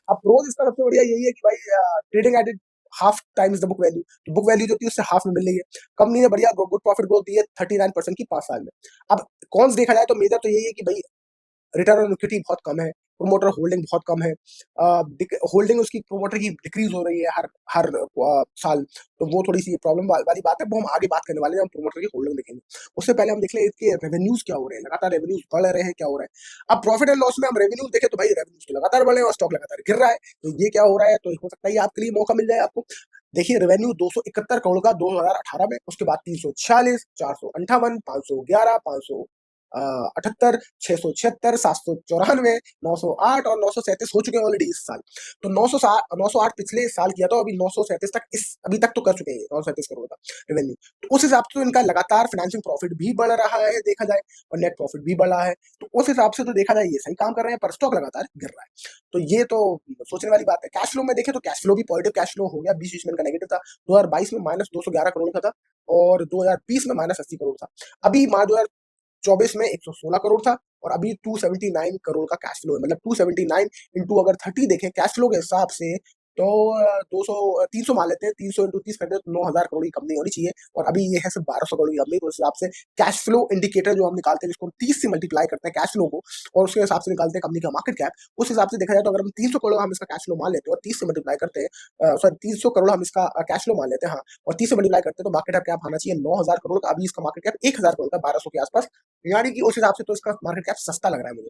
अब प्रोज इसका सबसे बढ़िया यही है कि भाई trading at half times the book value, तो बुक वैल्यू जो थी उससे हाफ में मिल रही है। कंपनी ने बढ़िया गुड प्रॉफिट ग्रोथ दी है 39% की 5 साल में। अब कॉन्स देखा जाए तो मेजर तो यही है कि भाई रिटर्न ऑन इक्विटी बहुत कम है, प्रोमोटर होल्डिंग बहुत कम है, होल्डिंग उसकी प्रोमोटर की डिक्रीज हो रही है हर हर साल। तो वो थोड़ी सी प्रॉब्लम वाली बात है, वो हम आगे बात करने वाले हैं, हम प्रोमोटर की होल्डिंग देखेंगे। उससे पहले हम देख लें इसके रेवेन्यूज क्या हो रहे हैं, लगातार रेवेन्यूज बढ़ रहे हैं, क्या हो रहा है। अब प्रॉफिट एंड लॉस में हम रेवेन्यूज देखें तो भाई रेवेन्यूज तो लगातार बढ़ रहे हैं और स्टॉक लगातार गिर रहा है। तो ये क्या हो रहा है, तो हो सकता है आपके लिए मौका मिल जाए आपको। देखिए रेवेन्यू 271 करोड़ का 2018 में, उसके बाद 346, 458, 511, 500 78, 676, 794, 908 और 937 हो चुके हैं ऑलरेडी इस साल। तो 908 पिछले साल किया था, अभी 937 तक इस अभी तक तो कर चुके हैं 937 करोड़ का रेवेन्यू। तो उस हिसाब से तो इनका लगातार फाइनेंशियल प्रॉफिट भी बढ़ रहा है देखा जाए, और नेट प्रॉफिट भी बढ़ा है। तो उस हिसाब से तो देखा जाए ये सही काम कर रहे हैं, पर स्टॉक लगातार गिर रहा है। तो ये तो सोचने वाली बात है। कैश फ्लो में देखें तो कैश फ्लो भी पॉजिटिव कैश फ्लो हो गया, 20 में का नेगेटिव था, 2022 में -211 करोड़ का था, और 2020 में -80 करोड़ था। अभी मार्च 2024 में 116 करोड़ था, और अभी 279 करोड़ का कैश फ्लो है। मतलब 279 इंटू अगर 30 देखें कैश फ्लो के हिसाब से, तो 200 300 मान लेते हैं, 300 इंटू 30 करते हैं तो 9,000 करोड़ की कंपनी होनी चाहिए, और अभी ये है सिर्फ 1,200 करोड़ की कंपनी। तो उस हिसाब से कैश फ्लो इंडिकेटर जो हम निकालते हैं, जिसको हम 30 से मल्टीप्लाई करते हैं कैश फ्लो को, और उसके हिसाब से निकालते हैं कंपनी का मार्केट कैप। उस हिसाब से देखा जाए तो अगर हम 300 करोड़ हम इसका कैश फ्लो मान लेते हैं और 30 से मल्टीप्लाई करते हैं, सॉरी 300 करोड़ हम इसका कैश फ्लो मान लेते हैं, हाँ, और 30 से मल्टीप्लाई करते हैं, तो मार्केट कैप आना चाहिए 9,000 करोड़ का। अभी इसका मार्केट कैप 1,000 करोड़ का, 1,200 के आसपास, यानी कि उस हिसाब से तो इसका मार्केट कैप सस्ता लग रहा है मुझे।